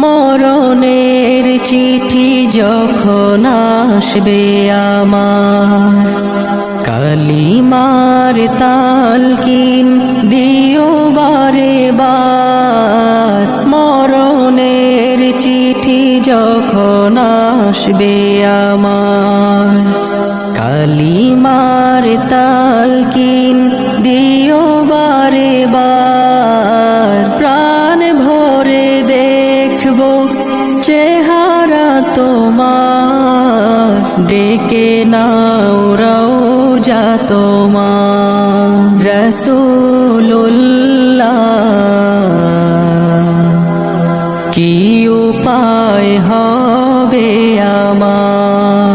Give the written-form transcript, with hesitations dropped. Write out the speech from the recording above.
মরণের চিঠি যখন আসবে আমার, কালিমার তালকিন দিও বারে বার। মরণের চিঠি যখন আসবে আমার, কালিমার তালকিন দিও বারে বার। প্রাণ ভরে দেখব চেহারা তোমার, ডেকে নাও রওজা তোমার। রাসূলুল্লাহ কি উপায় হবে আমার,